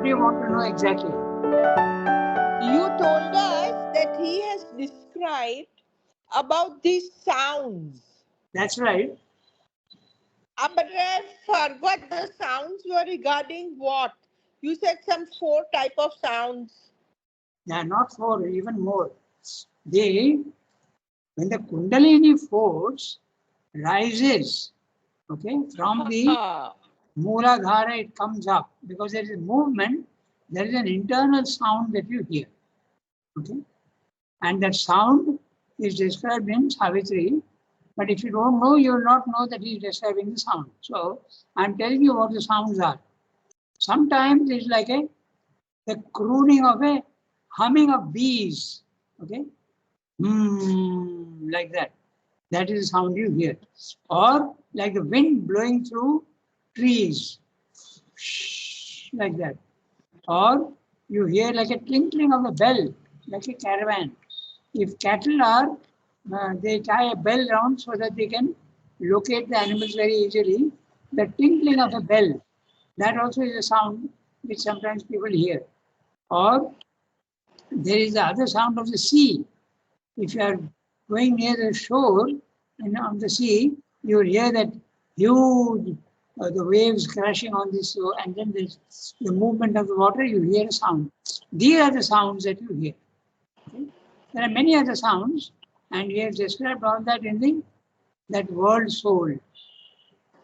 What do you want to know exactly? You told us that he has described about these sounds. That's right. But I forgot the sounds were regarding what? You said some 4 type of sounds. They are not 4, even more. When the Kundalini force rises, okay, from the Mooladhara, it comes up because there is a movement, there is an internal sound that you hear. Okay? And that sound is described in Savitri. But if you don't know, you will not know that he is describing the sound. So I'm telling you what the sounds are. Sometimes it's like the crooning of a humming of bees. Okay? Like that. That is the sound you hear. Or like the wind blowing through trees. Like that. Or you hear like a tinkling of a bell, like a caravan. If cattle are, they tie a bell round so that they can locate the animals very easily. The tinkling of a bell, that also is a sound which sometimes people hear. Or there is the other sound of the sea. If you are going near the shore on the sea, you will hear that huge, the waves crashing on this shore, and then the movement of the water, you hear a sound. These are the sounds that you hear. Okay? There are many other sounds, and we have described all that in that world soul,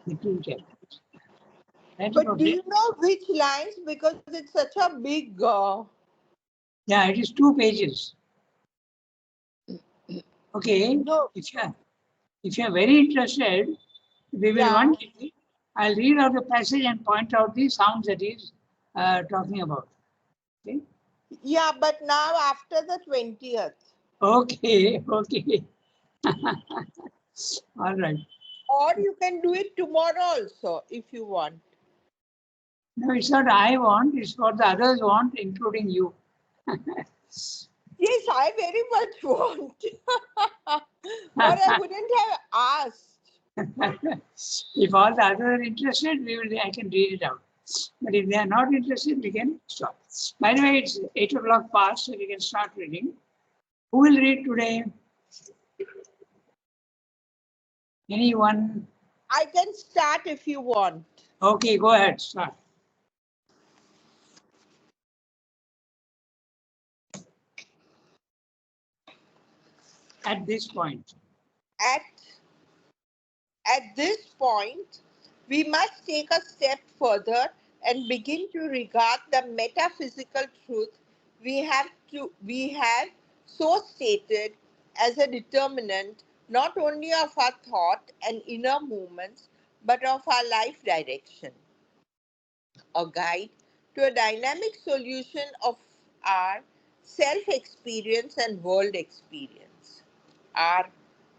the 2 chapters. But do you know which lines? Because it's such a big. Yeah, it is 2 pages. Okay, No. if you are very interested, we will one day, I'll read out the passage and point out the sounds that he's talking about. Okay? Yeah, but now after the 20th. Okay. All right. Or you can do it tomorrow also if you want. No, it's not I want, it's what the others want, including you. Yes, I very much want. Or I wouldn't have asked. If all the others are interested, I can read it out. But if they are not interested, we can stop. By the way, it's 8 o'clock past, so we can start reading. Who will read today? Anyone? I can start if you want. Okay, go ahead, start. At this point. At this point, we must take a step further and begin to regard the metaphysical truth we have so stated as a determinant not only of our thought and inner movements but of our life direction, a guide to a dynamic solution of our self experience and world experience. Our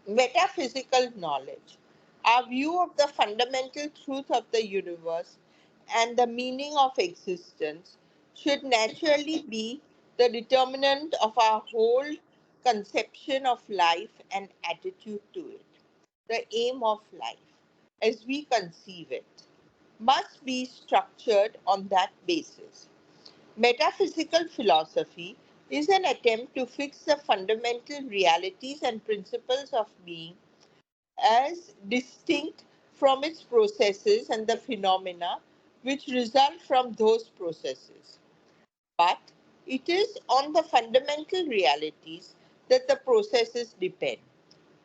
metaphysical knowledge, our view of the fundamental truth of the universe and the meaning of existence, should naturally be the determinant of our whole conception of life and attitude to it. The aim of life, as we conceive it, must be structured on that basis. Metaphysical philosophy is an attempt to fix the fundamental realities and principles of being as distinct from its processes and the phenomena which result from those processes. But it is on the fundamental realities that the processes depend.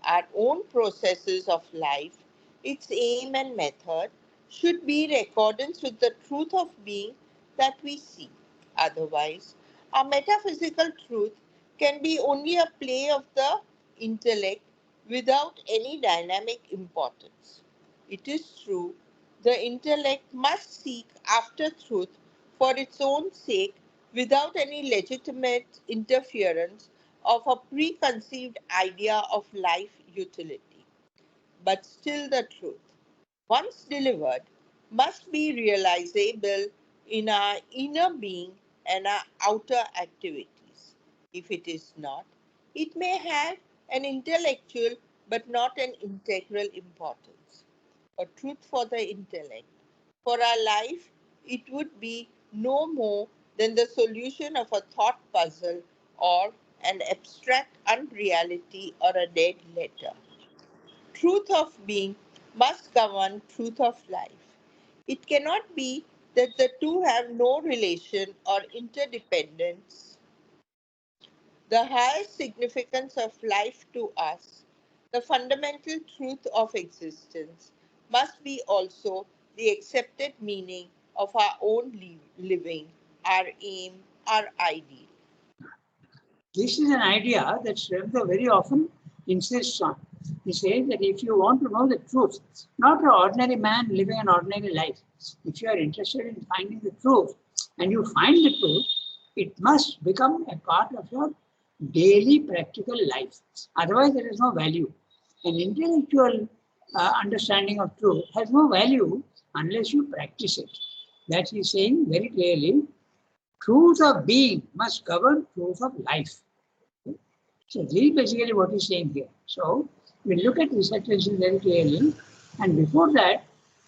Our own processes of life, its aim and method, should be in accordance with the truth of being that we see. Otherwise, our metaphysical truth can be only a play of the intellect without any dynamic importance. It is true, the intellect must seek after truth for its own sake without any legitimate interference of a preconceived idea of life utility. But still, the truth, once delivered, must be realizable in our inner being and our outer activities. If it is not, it may have an intellectual but not an integral importance. A truth for the intellect. For our life, it would be no more than the solution of a thought puzzle or an abstract unreality or a dead letter. Truth of being must govern truth of life. It cannot be that the two have no relation or interdependence. The highest significance of life to us, the fundamental truth of existence, must be also the accepted meaning of our own living, our aim, our ideal. This is an idea that Srivastava very often insists on. He says that if you want to know the truth, not an ordinary man living an ordinary life, if you are interested in finding the truth and you find the truth, it must become a part of your daily practical life. Otherwise, there is no value. An intellectual understanding of truth has no value unless you practice it. That he is saying very clearly. Truth of being must govern truth of life. So this is basically what he's saying here. So we'll look at this attention very clearly. And before that,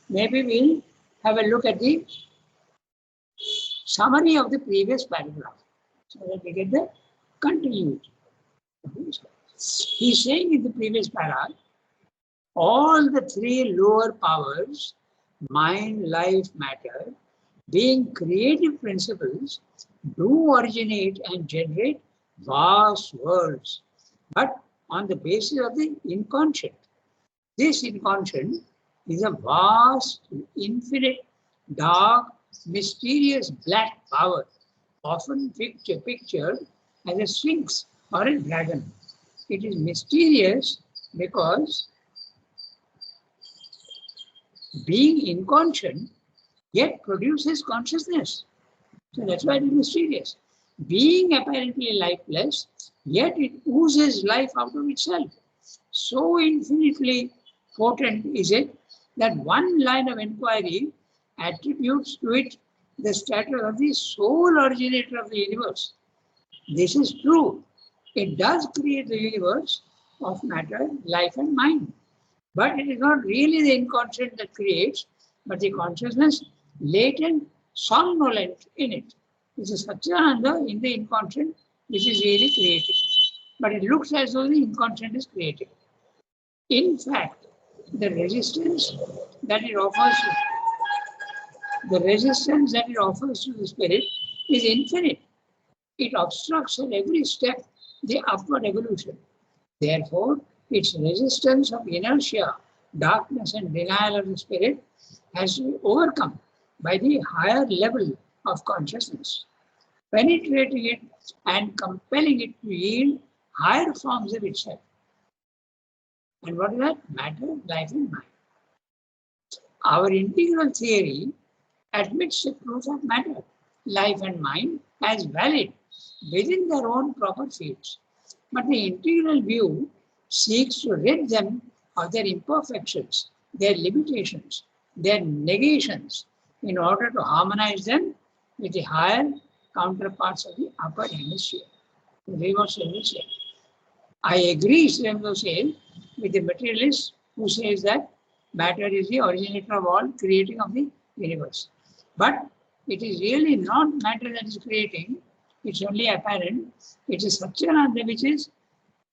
maybe we'll have a look at the summary of the previous paragraph so that we get the continuity. He's saying in the previous paragraph, all the three lower powers, mind, life, matter, being creative principles, do originate and generate vast worlds, but on the basis of the inconscient. This inconscient is a vast, infinite, dark, mysterious black power, often pictured as a sphinx or a dragon. It is mysterious because being inconscient yet produces consciousness. So that's why it is mysterious. Being apparently lifeless, yet it oozes life out of itself. So infinitely potent is it that one line of inquiry attributes to it the status of the sole originator of the universe. This is true. It does create the universe of matter, life, and mind. But it is not really the inconscient that creates, but the consciousness latent, somnolent in it. It's a Satchidananda in the inconscient which is really creating. But it looks as though the inconscient is creating. In fact, the resistance that it offers to the spirit is infinite. It obstructs at every step the upward evolution. Therefore, its resistance of inertia, darkness, and denial of the spirit has to be overcome by the higher level of consciousness, penetrating it and compelling it to yield higher forms of itself. And what is that? Matter, life, and mind. Our integral theory admits the truth of matter, life, and mind as valid within their own proper fields. But the integral view seeks to rid them of their imperfections, their limitations, their negations, in order to harmonize them with the higher counterparts of the upper hemisphere. I agree, Srivastava says, with the materialist who says that matter is the originator of all creating of the universe. But it is really not matter that is creating, it's only apparent. It is Satchidananda which is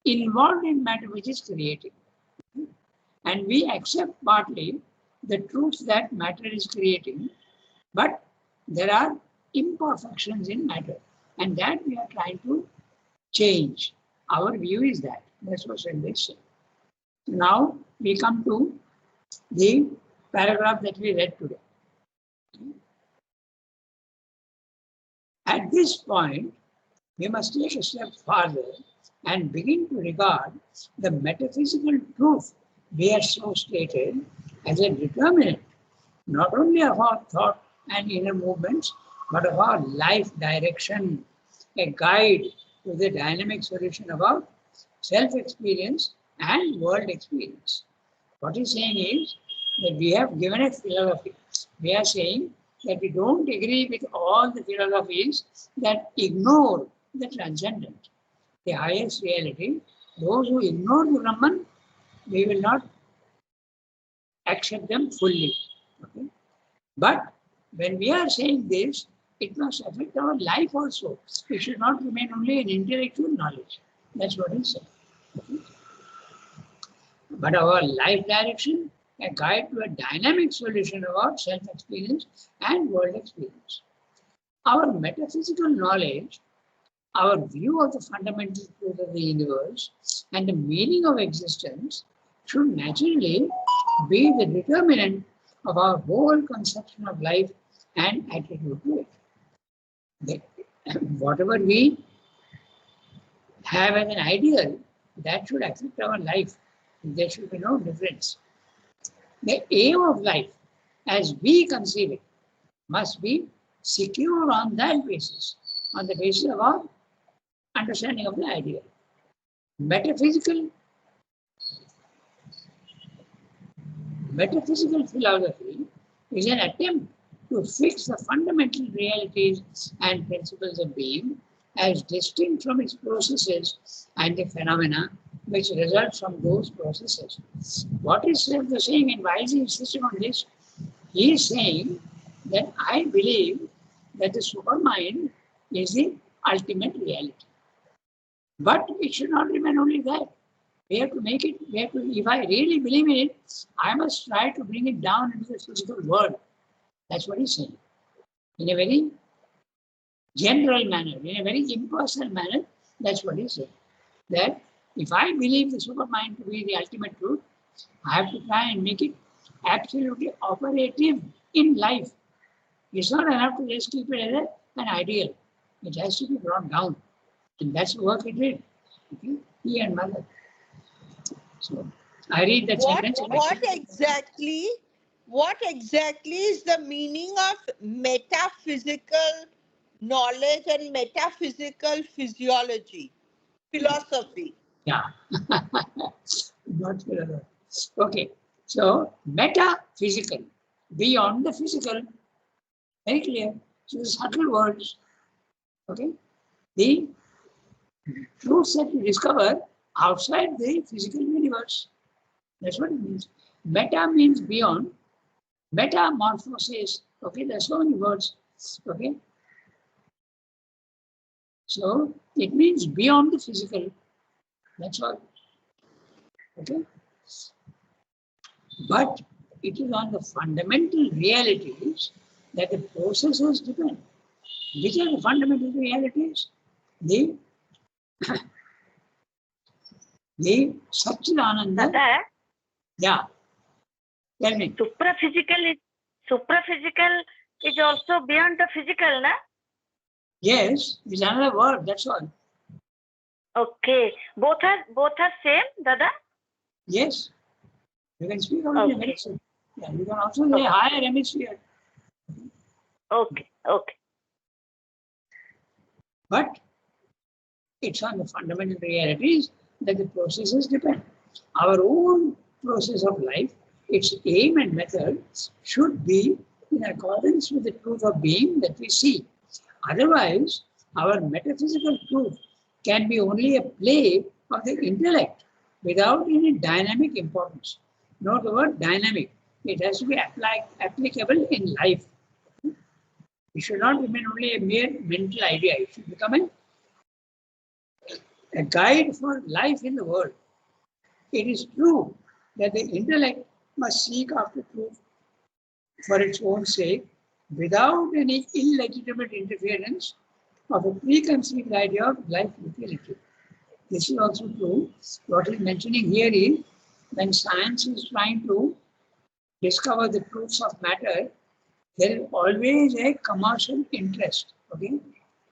involved in matter which is creating. And we accept partly the truth that matter is creating, but there are imperfections in matter, and that we are trying to change. Our view is that. That's what Srivastava said. Now we come to the paragraph that we read today. At this point, we must take a step farther and begin to regard the metaphysical truth we have so stated as a determinant, not only of our thought and inner movements, but of our life direction, a guide to the dynamic solution of our self-experience and world experience. What he's saying is that we have given a philosophy. We are saying that we don't agree with all the philosophies that ignore the transcendent, the highest reality. Those who ignore the Brahman, we will not accept them fully. Okay? But when we are saying this, it must affect our life also. It should not remain only an intellectual knowledge. That's what he said. Okay? But our life direction, a guide to a dynamic solution of our self-experience and world experience. Our metaphysical knowledge, our view of the fundamental truth of the universe and the meaning of existence should naturally be the determinant of our whole conception of life and attitude to it. Whatever we have as an ideal, that should affect our life. There should be no difference. The aim of life, as we conceive it, must be secure on that basis, on the basis of our understanding of the ideal. Metaphysical philosophy is an attempt to fix the fundamental realities and principles of being as distinct from its processes and the phenomena which result from those processes. What is Srila saying, and why is he insisting on this? He is saying that I believe that the supermind is the ultimate reality. But it should not remain only that. We have to make it, if I really believe in it, I must try to bring it down into the physical world. That's what he's saying. In a very general manner, in a very impersonal manner, that's what he's saying. That if I believe the supermind to be the ultimate truth, I have to try and make it absolutely operative in life. It's not enough to just keep it as an ideal. It has to be brought down. And that's the work he did. Okay? He and mother. So I read that sentence. What exactly is the meaning of metaphysical knowledge and metaphysical philosophy? Yeah. Not philosophy. Okay. So metaphysical, beyond the physical. Very clear. So the subtle words. Okay. The truths that we discover outside the physical universe. That's what it means. Meta means beyond. Metamorphosis. Okay, there's so many words. Okay. So it means beyond the physical. That's all. Okay. But it is on the fundamental realities that the processes depend. Which are the fundamental realities? The Satchidananda. Yeah. Tell me. Supraphysical is also beyond the physical, na? Yes, it's another word, that's all. Okay. Both are same, Dada? Yes. You can speak about the hemisphere. Yeah, you can also say higher hemisphere. Okay. But it's on the fundamental realities that the processes depend. Our own process of life, its aim and method should be in accordance with the truth of being that we see. Otherwise, our metaphysical truth can be only a play of the intellect without any dynamic importance. Note the word dynamic. It has to be applicable in life. It should not remain only a mere mental idea. It should become a guide for life in the world. It is true that the intellect must seek after truth for its own sake without any illegitimate interference of a preconceived idea of life utility. This is also true. What he's mentioning here is when science is trying to discover the truths of matter, there is always a commercial interest. Okay?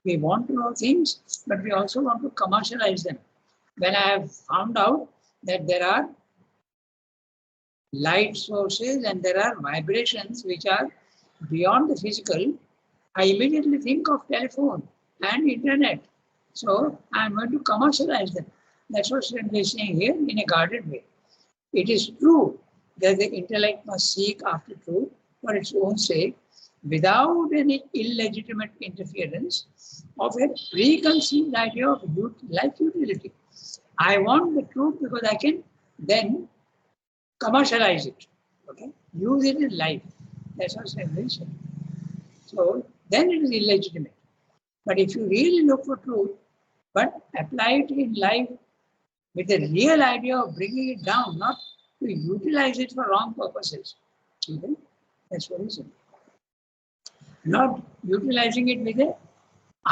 We want to know things, but we also want to commercialize them. When I have found out that there are light sources and there are vibrations which are beyond the physical, I immediately think of telephone and internet. So I'm going to commercialize them. That's what Srila is saying here in a guarded way. It is true that the intellect must seek after truth for its own sake without any illegitimate interference of a preconceived idea of life utility. I want the truth because I can then commercialize it, okay? Use it in life. That's what Srila is saying. So then it is illegitimate. But if you really look for truth, but apply it in life with the real idea of bringing it down, not to utilize it for wrong purposes. Okay? That's what is it. Not utilizing it with a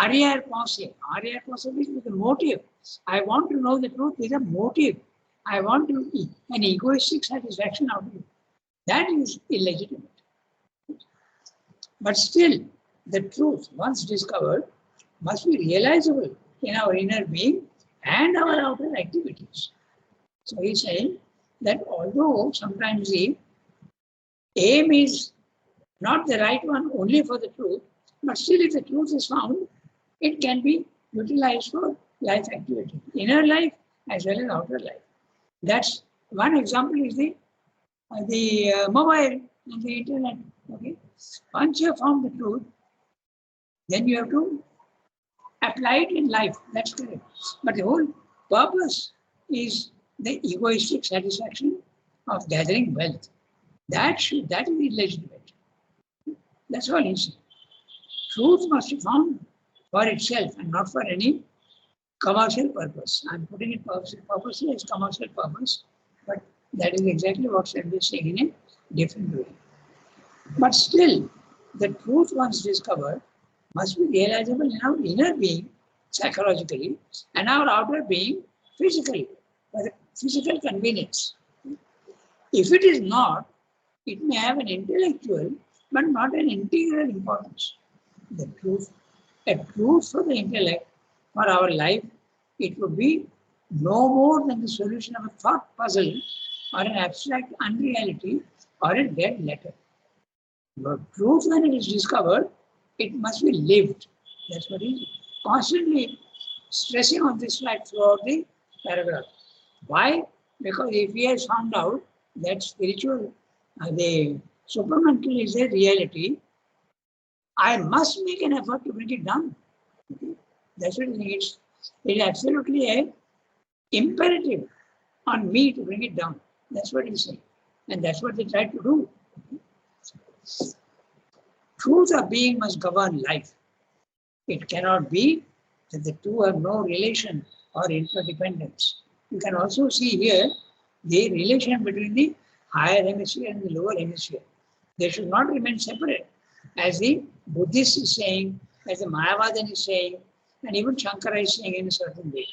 arrière-pensée. Arrière-pensée means with a motive. I want to know the truth with a motive. I want to an egoistic satisfaction out of it. That is illegitimate. But still, the truth, once discovered, must be realizable in our inner being and our outer activities. So he's saying that although sometimes the aim is not the right one only for the truth, but still if the truth is found, it can be utilized for life activity, inner life as well as outer life. That's one example is the mobile and the internet. Okay, once you have found the truth, then you have to apply it in life. That's correct. But the whole purpose is the egoistic satisfaction of gathering wealth. That is illegitimate. That's all he said. Truth must be found for itself and not for any commercial purpose. I'm putting it purposely as commercial purpose, but that is exactly what Swami is saying in a different way. But still, the truth once discovered must be realizable in our inner being psychologically and our outer being physically, for the physical convenience. If it is not, it may have an intellectual but not an integral importance. The truth, a truth for the intellect, for our life, it would be no more than the solution of a thought puzzle or an abstract unreality or a dead letter. But truth, when it is discovered, it must be lived. That's what he's constantly stressing on this fact throughout the paragraph. Why? Because if he has found out that spiritual, the supramental is a reality, I must make an effort to bring it down. Okay? That's what it is. It is absolutely a imperative on me to bring it down. That's what he's saying. And that's what they try to do. Okay? Truth of being must govern life. It cannot be that the two have no relation or interdependence. You can also see here the relation between the higher hemisphere and the lower hemisphere. They should not remain separate, as the Buddhist is saying, as the Mayavadan is saying, and even Shankara is saying in a certain way.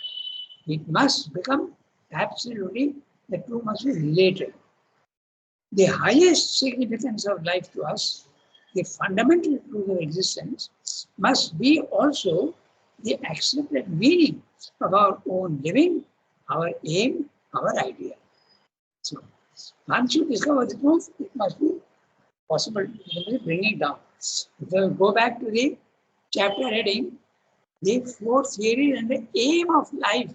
It must become absolutely, the two must be related. The highest significance of life to us, the fundamental truth of existence, must be also the accepted meaning of our own living, our aim, our idea. So, once you discover the truth, it must be possible to bring it down. If we go back to the chapter heading, the four theories and the aim of life.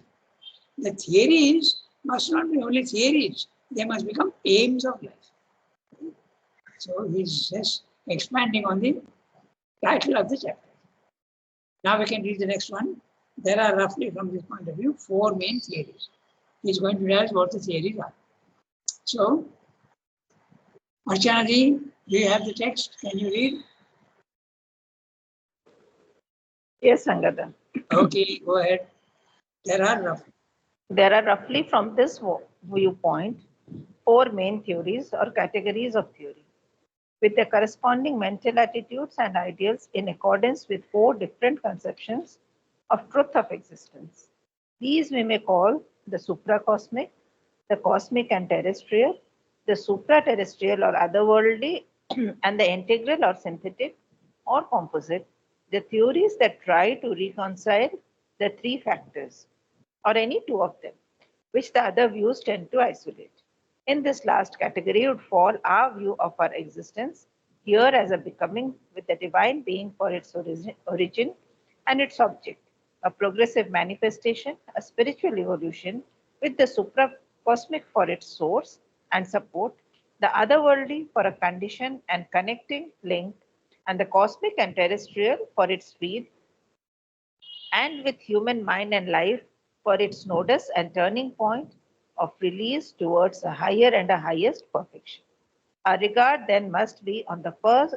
The theories must not be only theories, they must become aims of life. So he's just expanding on the title of the chapter. Now we can read the next one. There are roughly, from this point of view, four main theories. He's going to tell us what the theories are. So, Archana-ji, do you have the text? Can you read? Yes, Sangata. Okay, go ahead. There are roughly from this viewpoint four main theories or categories of theory, with their corresponding mental attitudes and ideals in accordance with four different conceptions of truth of existence. These we may call the supracosmic, the cosmic and terrestrial, the supra-terrestrial or otherworldly, and the integral or synthetic or composite, the theories that try to reconcile the three factors, or any two of them, which the other views tend to isolate. In this last category would fall our view of our existence, here as a becoming with the divine being for its origin and its object, a progressive manifestation, a spiritual evolution with the supra-cosmic for its source and support, the otherworldly for a condition and connecting link, and the cosmic and terrestrial for its feed, and with human mind and life for its nodus and turning point of release towards a higher and a highest perfection. Our regard then must be on the first,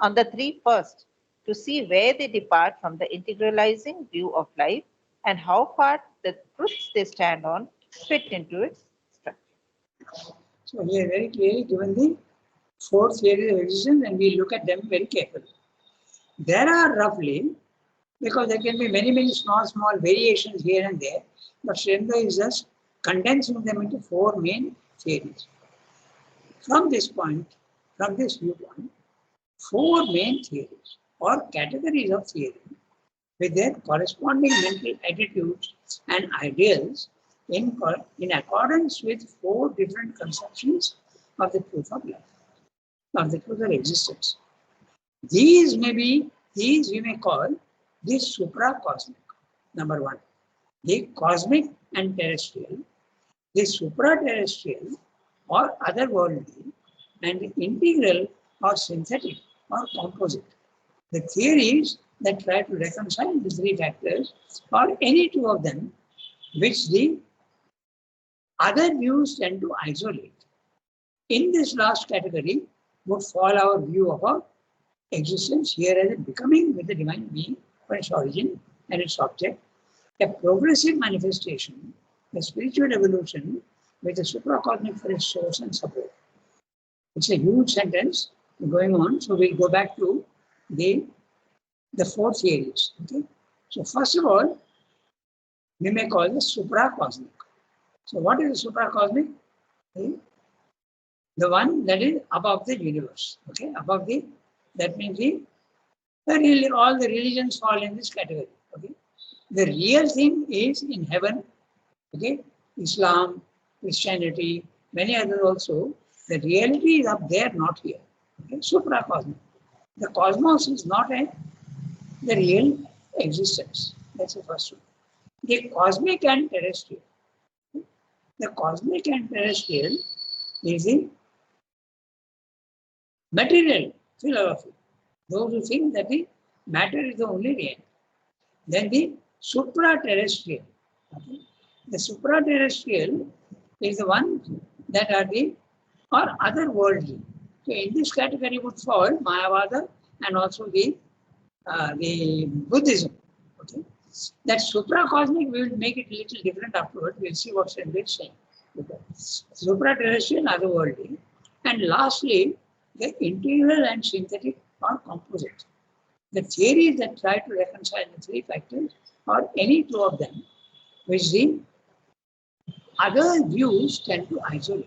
on the three first, to see where they depart from the integralizing view of life and how far the truths they stand on fit into its structure. So here very clearly given the 4 theories of existence, and we look at them very carefully. There are roughly, because there can be many small variations here and there, but Srinath is just condensing them into 4 main theories. From this viewpoint, 4 main theories or categories of theory with their corresponding mental attitudes and ideals in accordance with 4 different conceptions of the truth of life, of the truth of existence. These we may call the supracosmic. Number 1, the cosmic and terrestrial, the supra-terrestrial or otherworldly, and the integral or synthetic or composite. The theories that try to reconcile the 3 factors or any 2 of them, which the other views tend to isolate. In this last category would fall our view of our existence here as a becoming with the divine being for its origin and its object, a progressive manifestation, a spiritual evolution with a supracosmic for its source and support. It's a huge sentence going on, so we'll go back to the 4 theories. Okay? So first of all, we may call this supracosmic. So what is the supracosmic? Okay? The one that is above the universe. Okay, above the, that means all the religions fall in this category. Okay, the real thing is in heaven. Okay, Islam, Christianity, many others also. The reality is up there, not here. Okay, supracosmic. The cosmos is not the real existence. That's the first one. The cosmic and terrestrial. The cosmic and terrestrial is the material philosophy. Those who think that the matter is the only reality. Then the supra-terrestrial. Okay. The supra-terrestrial is the one that are the or otherworldly. So in this category would fall Mayavada and also the Buddhism. Okay. That supracosmic, we will make it a little different afterwards. We'll see what's in this saying. Okay. Supra-terrestrial, otherworldly. And lastly, the integral and synthetic or composite. The theories that try to reconcile the 3 factors or any 2 of them, which the other views tend to isolate.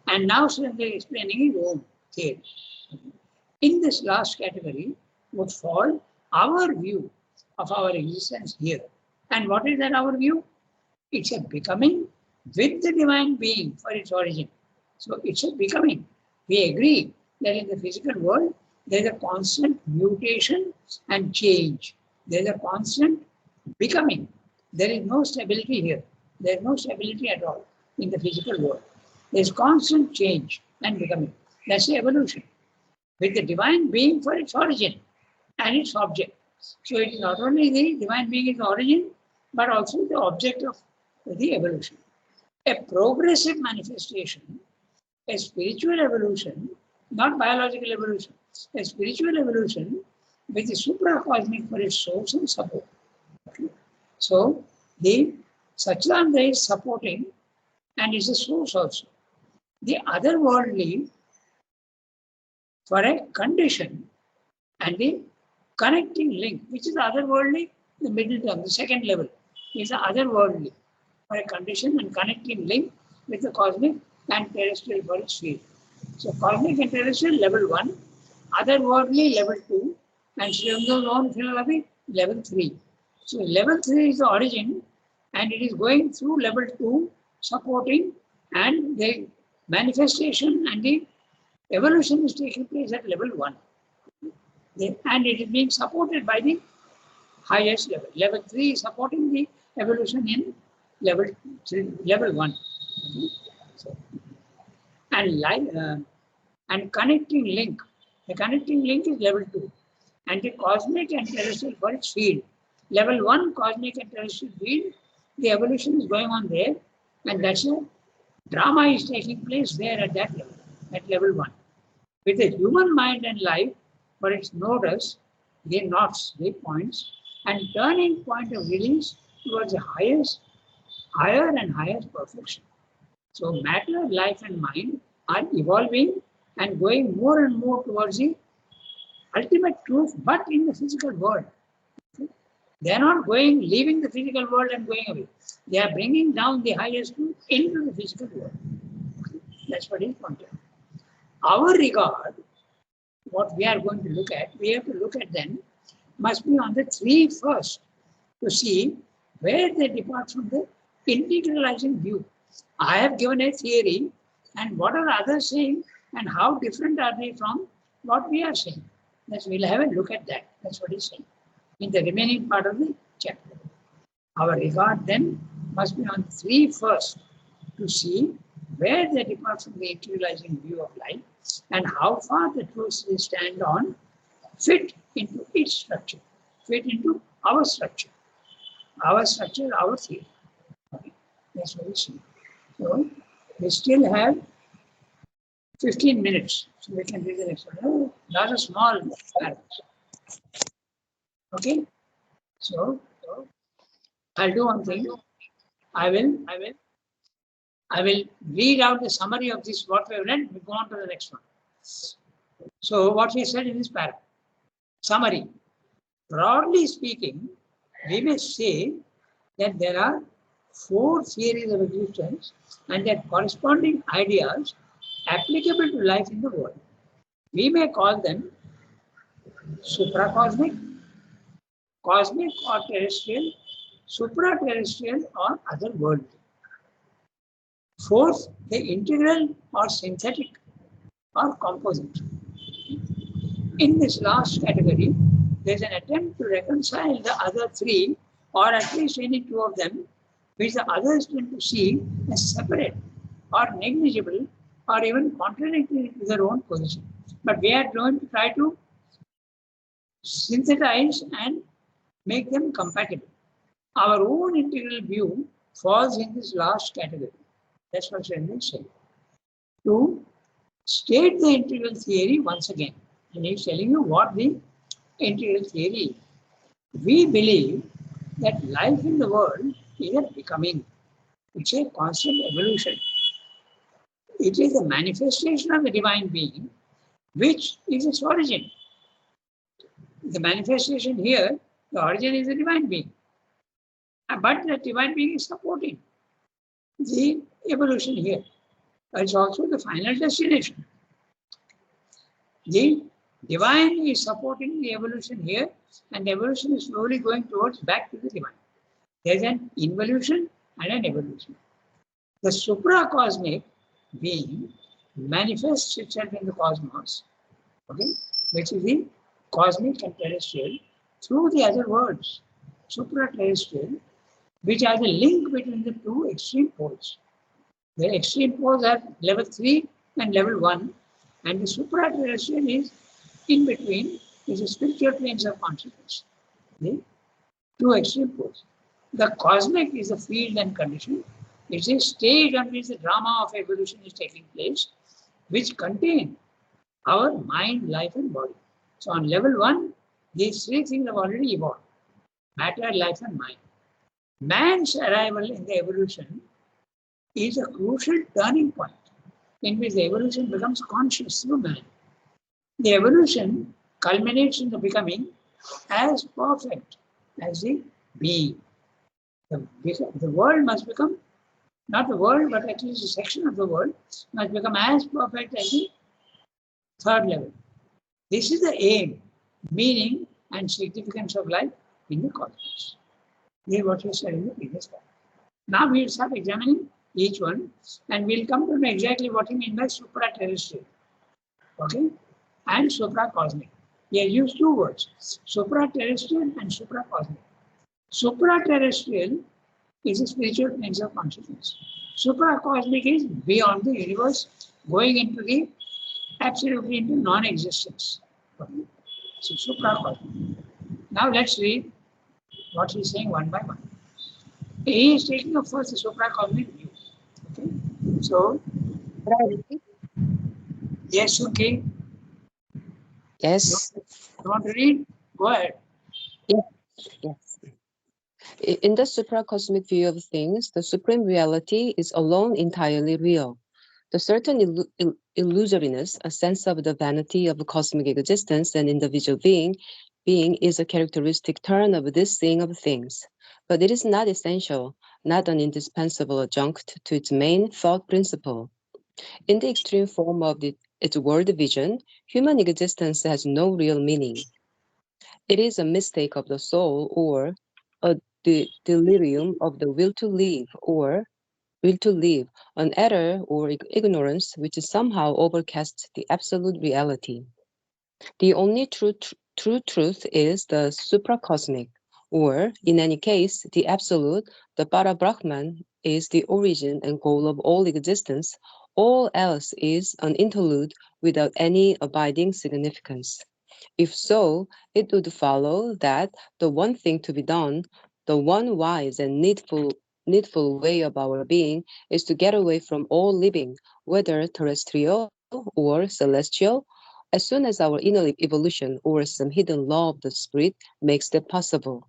And now Srinath is explaining his own theory. In this last category would fall our view of our existence here. And what is that our view? It's a becoming with the divine being for its origin. So it's a becoming. We agree that in the physical world, there is a constant mutation and change. There is a constant becoming. There is no stability here. There is no stability at all in the physical world. There is constant change and becoming. That's the evolution. With the divine being for its origin and its object. So it is not only the divine being is the origin, but also the object of the evolution. A progressive manifestation, a spiritual evolution, not biological evolution, a spiritual evolution with the supracosmic for its source and support. Okay. So the Satchidananda is supporting and is the source also. The otherworldly for a condition and the connecting link, which is otherworldly, the middle term, the second level, is the otherworldly for a condition and connecting link with the cosmic and terrestrial for its field. So cosmic and terrestrial level 1, otherworldly level 2, and Srinath's own philosophy level 3. So level 3 is the origin and it is going through level 2, supporting, and the manifestation and the evolution is taking place at level 1. And it is being supported by the highest level. Level 3 is supporting the evolution in level 1. So, and connecting link. The connecting link is level 2. And the cosmic and terrestrial for its field. Level 1 cosmic and terrestrial field, the evolution is going on there, and that's a drama is taking place there at that level, at level 1. With the human mind and life for its nodus, the knots, the points, and turning point of release towards the higher and higher perfection. So matter, life, and mind are evolving and going more and more towards the ultimate truth, but in the physical world. They are not leaving the physical world and going away. They are bringing down the highest truth into the physical world. That's what is wanted. Our regard, what we are going to look at, we have to look at them, must be on the three first to see where they depart from the integralizing view. I have given a theory, and what are others saying, and how different are they from what we are saying? We'll have a look at that. That's what he's saying in the remaining part of the chapter. Our regard then must be on three first to see where they depart from the integralizing view of life and how far the truths they stand on fit into its structure, fit into our structure, our theory. Okay. That's what we see. So we still have 15 minutes, so we can read the next one. Oh, not a small paragraph. Okay, so I'll do one thing. I will read out the summary of this what we have read. We go on to the next one. So what he said in this paragraph. Summary. Broadly speaking, we may say that there are 4 theories of existence and their corresponding ideas applicable to life in the world. We may call them supracosmic, cosmic or terrestrial, supra-terrestrial or otherworldly. 4th, the integral or synthetic or composite. In this last category, there is an attempt to reconcile the other 3 or at least any 2 of them, which the others tend to see as separate or negligible or even contradictory to their own position. But we are going to try to synthesize and make them compatible. Our own integral view falls in this last category. That's what Srendra is saying. To state the integral theory once again, and he's telling you what the integral theory is. We believe that life in the world is a becoming. It's a constant evolution. It is a manifestation of the divine being, which is its origin. The manifestation here, the origin is the divine being. But the divine being is supporting the evolution here. It's also the final destination. The divine is supporting the evolution here, and the evolution is slowly going towards back to the divine. There's an involution and an evolution. The supracosmic being manifests itself in the cosmos, okay, which is the cosmic and terrestrial, through the other worlds, supra-terrestrial, which are the link between the 2 extreme poles. The extreme poles are level 3 and level 1, and the supra-terrestrial is in between, is the spiritual planes of consciousness. The 2 extreme poles. The cosmic is the field and condition. It's a stage on which the drama of evolution is taking place, which contain our mind, life, and body. So on level 1, these 3 things have already evolved: matter, life, and mind. Man's arrival in the evolution is a crucial turning point in which the evolution becomes conscious through man. The evolution culminates in the becoming as perfect as the being. The world must become, not the world, but at least a section of the world, must become as perfect as the 3rd level. This is the aim, meaning, and significance of life in the cosmos. This is what we said in the previous part. Now we will start examining each one, and we'll come to know exactly what he means by supra-terrestrial, okay, and supra-cosmic. He has used 2 words, supra-terrestrial and supra-cosmic. Supra-terrestrial is the spiritual planes of consciousness. Supra-cosmic is beyond the universe, going into the absolutely into non-existence. Okay. So supra-cosmic. Now let's read what he's saying one by one. He is taking up first the supra-cosmic view. Okay. So, yes, okay. Yes. You want to read? Go ahead. Yes. In the supracosmic view of things, the supreme reality is alone entirely real. The certain illusoriness, a sense of the vanity of cosmic existence and individual being is a characteristic turn of this seeing of things. But it is not essential, not an indispensable adjunct to its main thought principle. In the extreme form of its world vision, human existence has no real meaning. It is a mistake of the soul or a delirium of the will to live, an error or ignorance which somehow overcasts the absolute reality. The only true truth is the supracosmic, or in any case, the absolute, the Parabrahman, is the origin and goal of all existence. All else is an interlude without any abiding significance. If so, it would follow that the one thing to be done, the one wise and needful way of our being, is to get away from all living, whether terrestrial or celestial, as soon as our inner evolution or some hidden law of the spirit makes that possible.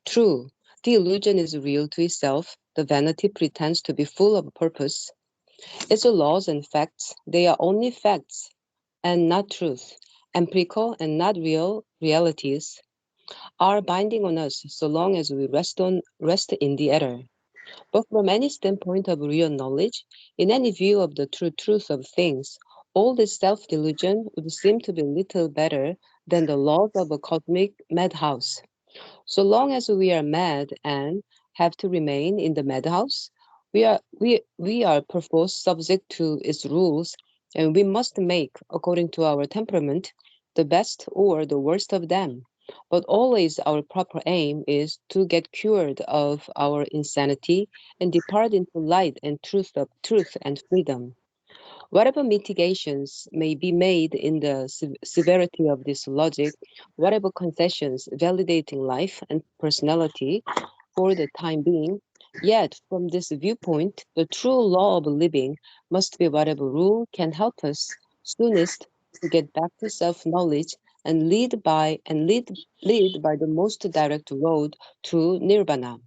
True, the illusion is real to itself, the vanity pretends to be full of purpose. Its laws and facts, they are only facts and not truth, empirical and not realities, are binding on us so long as we rest in the ether. But from any standpoint of real knowledge, in any view of the true truth of things, all this self-delusion would seem to be little better than the laws of a cosmic madhouse. So long as we are mad and have to remain in the madhouse, we are perforce subject to its rules, and we must make, according to our temperament, the best or the worst of them. But always our proper aim is to get cured of our insanity and depart into light and truth and freedom. Whatever mitigations may be made in the severity of this logic, whatever concessions validating life and personality for the time being, yet from this viewpoint, the true law of living must be whatever rule can help us soonest to get back to self-knowledge and lead by the most direct road to nirvana.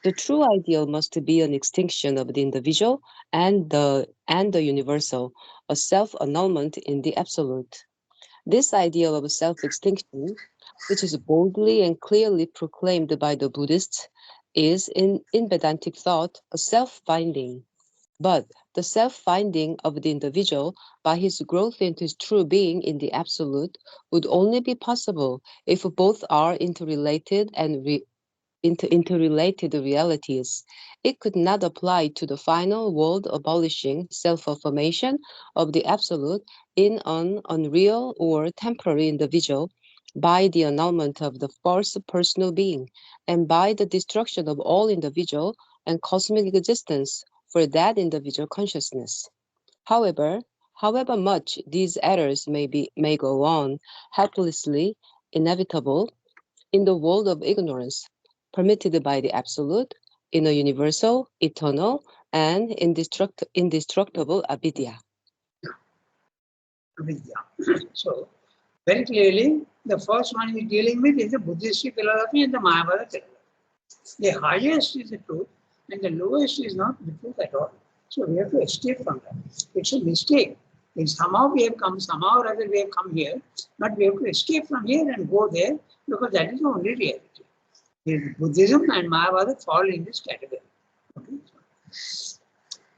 The true ideal must be an extinction of the individual and the universal, a self-annulment in the absolute. This ideal of self-extinction, which is boldly and clearly proclaimed by the Buddhists, is in Vedantic thought a self-finding. But the self-finding of the individual by his growth into his true being in the absolute would only be possible if both are interrelated and interrelated realities. It could not apply to the final world abolishing self-affirmation of the absolute in an unreal or temporary individual by the annulment of the false personal being and by the destruction of all individual and cosmic existence for that individual consciousness. However, however much these errors may go on, helplessly inevitable in the world of ignorance, permitted by the Absolute, in a universal, eternal, and indestructible avidya. Vidya. So, very clearly, the first one is dealing with is the Buddhist philosophy and the Mahabharata philosophy. The highest is the truth, and the lowest is not the truth at all. So we have to escape from that. It's a mistake. And somehow we have come, somehow or other we have come here, but we have to escape from here and go there because that is the only reality. Buddhism and Mahabharata fall in this category. Okay?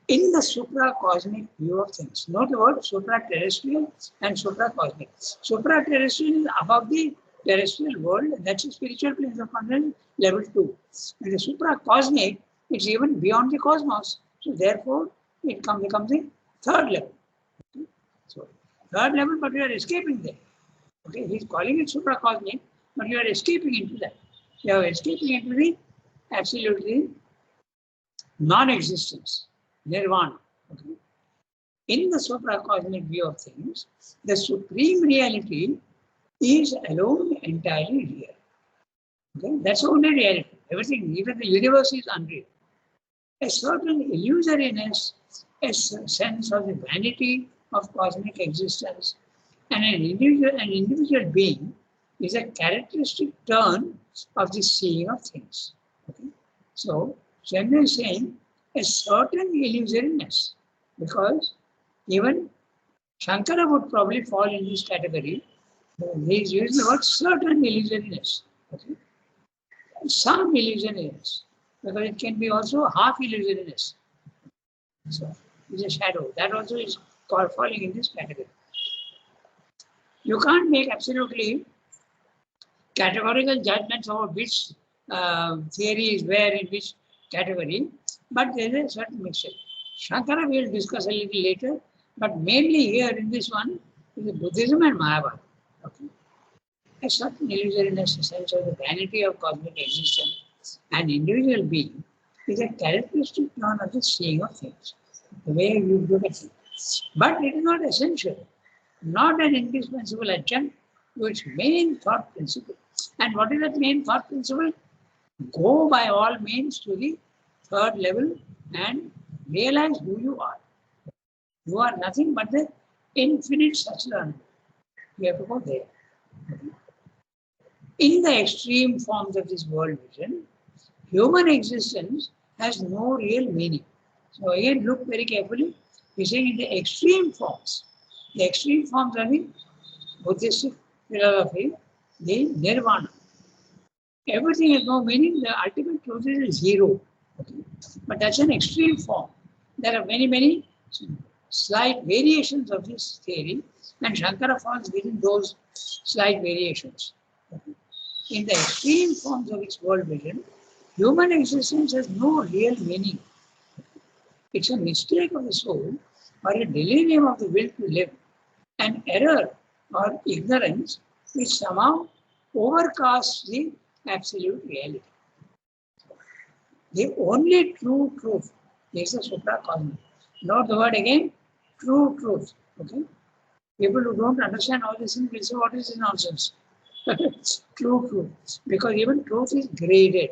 In the supra-cosmic view of things, note the word supra-terrestrial and supra-cosmic. Supra-terrestrial is above the terrestrial world, that's a spiritual plane of consciousness, level 2. And the supra-cosmic, it's even beyond the cosmos. So therefore, it becomes the third level. Okay? So third level, but we are escaping there. Okay, he's calling it supra-cosmic, but you are escaping into that. You are escaping into the absolutely non-existence, nirvana. Okay? In the supra-cosmic view of things, the supreme reality is alone entirely real. Okay? That's only reality. Everything, even the universe is unreal. A certain illusoriness, a sense of the vanity of cosmic existence, And an individual being is a characteristic turn of the seeing of things. Okay? So, Chandra is saying a certain illusoriness, because even Shankara would probably fall in this category. He is using the word certain illusoriness. Okay? Some illusoriness, because it can be also half illusoriness. So, it's a shadow. That also is called falling in this category. You can't make absolutely categorical judgments over which theory is where in which category, but there is a certain mixture. Shankara we will discuss a little later, but mainly here in this one is Buddhism and Mayavada. Okay? A certain illusoriness, a sense of the vanity of cosmic existence, an individual being is a characteristic turn of the seeing of things, the way you look at things. But it is not essential, not an indispensable adjunct to its main thought principle. And what is that main thought principle? Go by all means to the third level and realize who you are. You are nothing but the infinite Satchidananda. You have to go there. In the extreme forms of this world vision, human existence has no real meaning. So again, look very carefully. He's saying in the extreme forms are the Buddhist philosophy, the nirvana. Everything has no meaning, the ultimate truth is zero. Okay? But that's an extreme form. There are many slight variations of this theory, and Shankara falls within those slight variations. Okay? In the extreme forms of its world vision, human existence has no real meaning. It's a mistake of the soul or a delirium of the will to live, an error or ignorance which somehow overcasts the absolute reality. The only true truth is the supracosmic. Note the word again, true truth. Okay? People who don't understand all these things will say, what is this nonsense? True truth. Because even truth is graded.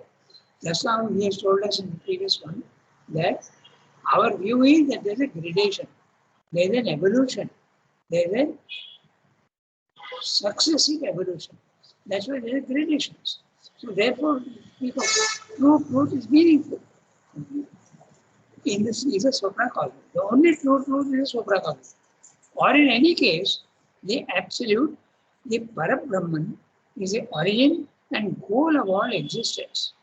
Just now he has told us in the previous one that our view is that there is a gradation, there is an evolution, there is a successive evolution. That's why there are gradations. So therefore, because true truth is meaningful. In this is a supracosmic. The only true truth is a supracosmic. Or in any case, the absolute, the Parabrahman, is the origin and goal of all existence.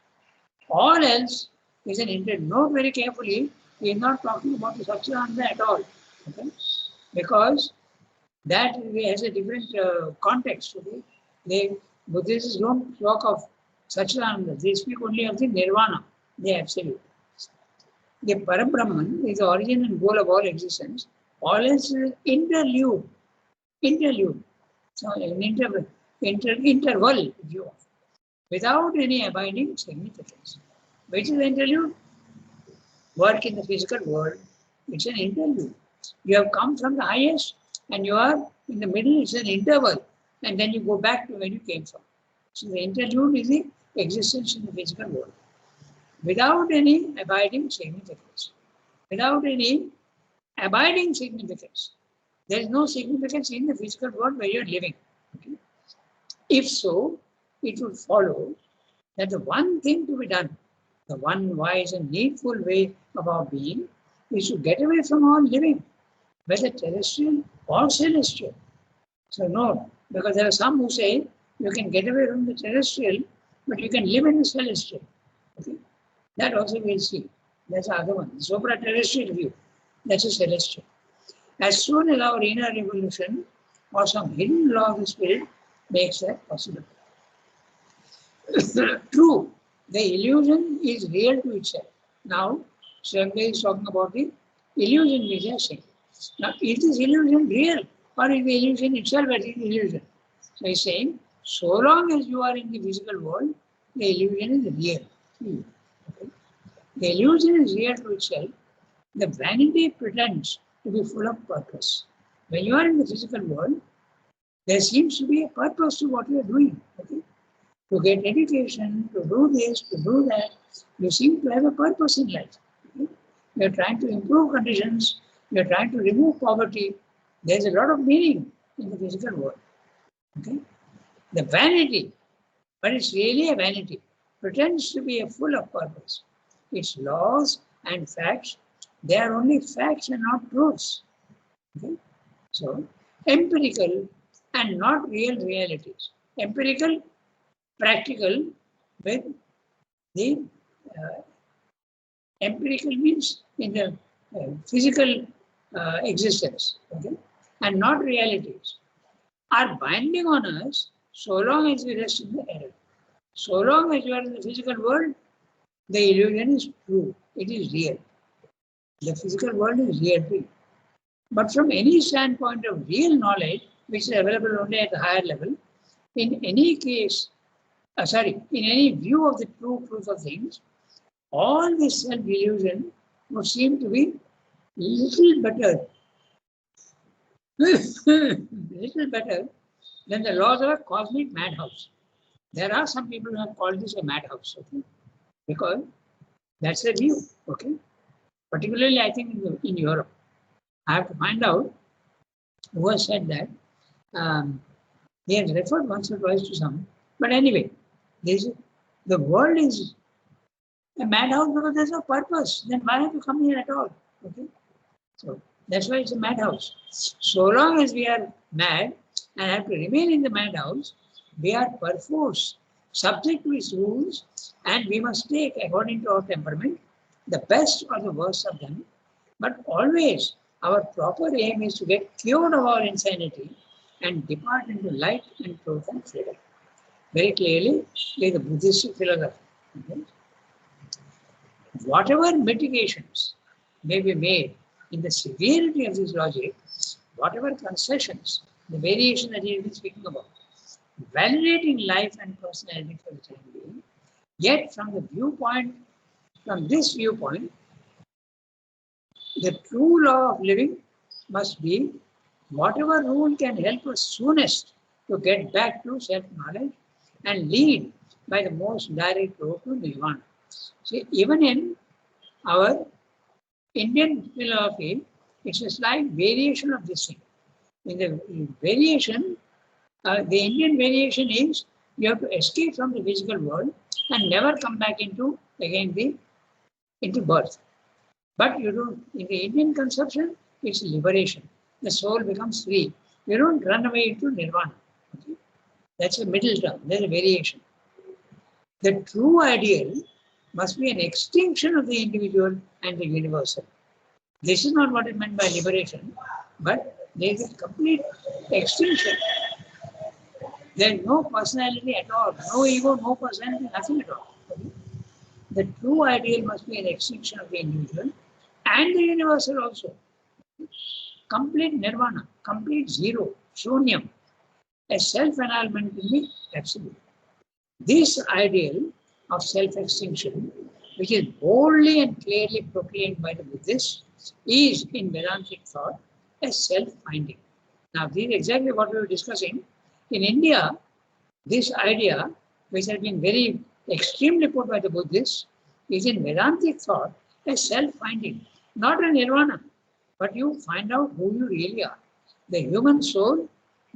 All else is an intent. Note very carefully, he is not talking about the Satchidananda at all. Okay? Because that has a different context. Okay? The Buddhists don't talk of Satchidananda, they speak only of the Nirvana, the absolute. The Parabrahman is the origin and goal of all existence. All else is interlude. So an interval, if you want, without any abiding significance. Which is interlude? Work in the physical world, it's an interlude. You have come from the highest and you are in the middle, it's an interval, and then you go back to where you came from. So the interlude is the existence in the physical world, without any abiding significance. Without any abiding significance. There is no significance in the physical world where you are living. Okay? If so, it would follow that the one thing to be done, the one wise and needful way of our being, is to get away from all living, whether terrestrial or celestial. So no, because there are some who say you can get away from the terrestrial, but you can live in the celestial. Okay? That also we'll see. That's the other one. The supra-terrestrial view. That's a celestial. As soon as our inner evolution or some hidden law of the spirit makes that possible. True, the illusion is real to itself. Now, Swami is talking about the illusion which they are saying. Now, is this illusion real or is the illusion itself an illusion? So he's saying, so long as you are in the physical world, the illusion is real. Okay? The illusion is real to itself. The vanity pretends to be full of purpose. When you are in the physical world, there seems to be a purpose to what you are doing. Okay? To get education, to do this, to do that, you seem to have a purpose in life. Okay? You are trying to improve conditions, you are trying to remove poverty. There is a lot of meaning in the physical world. Okay? The vanity, but it's really a vanity, pretends to be a full of purpose. Its laws and facts, they are only facts and not truths. Okay? So, empirical and not real realities. Empirical, practical, with the empirical means in the physical existence, okay? And not realities, are binding on us so long as we rest in the error. So long as you are in the physical world, the illusion is true, it is real. The physical world is real to you. But from any standpoint of real knowledge, which is available only at the higher level, in any case, in any view of the true truth of things, all this self-illusion would seem to be little better, little better than the laws of a cosmic madhouse. There are some people who have called this a madhouse, okay? Because that's a view, okay? Particularly, I think in Europe. I have to find out who has said that. He has referred once or twice to some. But anyway, the world is a madhouse because there's no purpose. Then why have you come here at all? Okay? So that's why it's a madhouse. So long as we are mad and have to remain in the madhouse, we are perforce subject to its rules, and we must take, according to our temperament, the best or the worst of them. But always our proper aim is to get cured of our insanity and depart into light and truth and freedom. Very clearly, like the Buddhist philosophy. Okay? Whatever mitigations may be made in the severity of this logic, whatever concessions, the variation that he has been speaking about, validating life and personality for the time being, yet from this viewpoint, the true law of living must be whatever rule can help us soonest to get back to self-knowledge and lead by the most direct road to nirvana. See, even in our Indian philosophy, it's a slight variation of this thing. In the variation, the Indian variation is you have to escape from the physical world and never come back into birth. But you don't, in the Indian conception, it's liberation. The soul becomes free. You don't run away into nirvana. Okay? That's a middle term, there's a variation. The true ideal must be an extinction of the individual and the universal. This is not what is meant by liberation, but there is a complete extinction. There is no personality at all, no ego, no personality, nothing at all. The true ideal must be an extinction of the individual and the universal also. Complete nirvana, complete zero, shunyam, a self-annulment in the absolute. This ideal of self-extinction, which is boldly and clearly proclaimed by the Buddhists, is in Vedantic thought a self-finding. Now, this is exactly what we were discussing. In India, this idea, which has been very extremely put by the Buddhists, is in Vedantic thought a self-finding, not a nirvana, but you find out who you really are. The human soul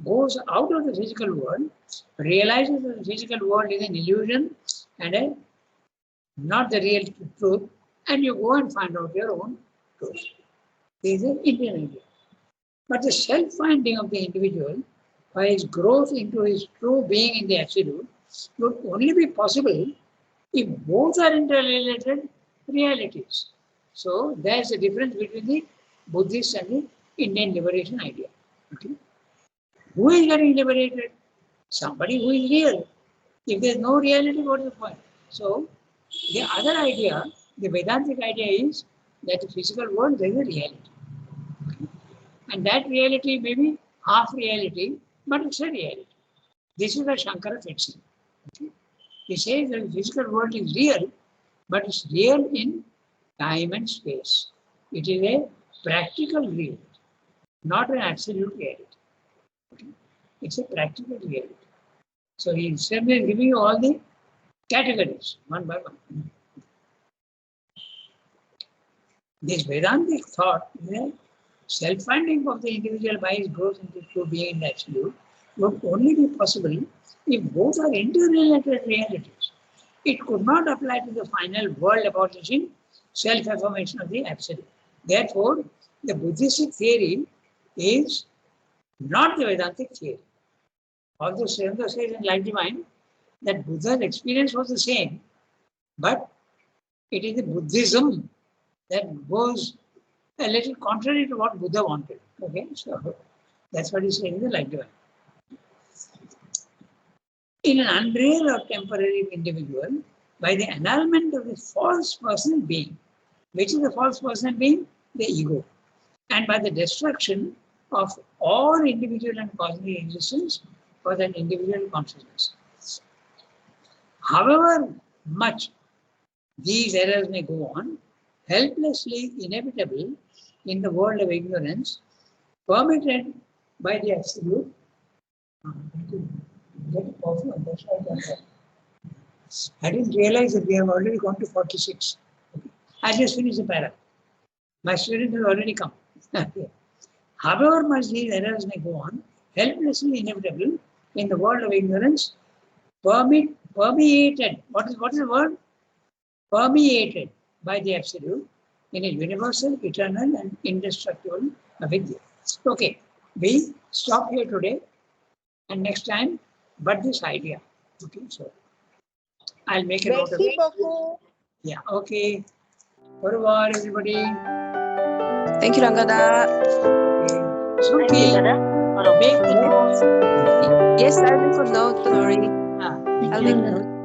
goes out of the physical world, realizes that the physical world is an illusion and not the real truth, and you go and find out your own truth. This is an Indian idea. But the self-finding of the individual, by his growth into his true being in the absolute, would only be possible if both are interrelated realities. So there's a difference between the Buddhist and the Indian liberation idea. Okay? Who is getting liberated? Somebody who is real. If there's no reality, what is the point? So the other idea, the Vedantic idea is that the physical world, there is a reality. And that reality may be half reality, but it's a reality. This is where Shankara fits in. Okay? He says that the physical world is real, but it's real in time and space. It is a practical reality, not an absolute reality. Okay? It's a practical reality. So he's simply giving you all the categories, one by one. This Vedantic thought is a self-finding of the individual by his growth into true being in the absolute would only be possible if both are interrelated realities. It could not apply to the final world abolishing self-affirmation of the absolute. Therefore, the Buddhistic theory is not the Vedantic theory. Although Srivastava says in Life Divine that Buddha's experience was the same, but it is the Buddhism that goes a little contrary to what Buddha wanted. Okay, so that's what he's saying in the Life Divine. In an unreal or temporary individual, by the annulment of the false personal being, which is the false personal being? The ego. And by the destruction of all individual and cosmic existence for that individual consciousness. However much these errors may go on, helplessly inevitable in the world of ignorance, permitted by the absolute. I didn't realize that we have already gone to 46. I just finished the para. My student has already come. However much these errors may go on, helplessly inevitable in the world of ignorance, permeated. What is the word? Permeated by the absolute in a universal, eternal, and indestructible avidya. Okay, we stop here today, and next time, but this idea. Okay, so I'll make a note of Merci it. beaucoup. Yeah, okay. Au revoir, everybody. Thank you, Rangada. Okay. Thank you, Suki, Dada. make the notes. Yes, I'll make a note. Don't worry. Ah, I'll make a note.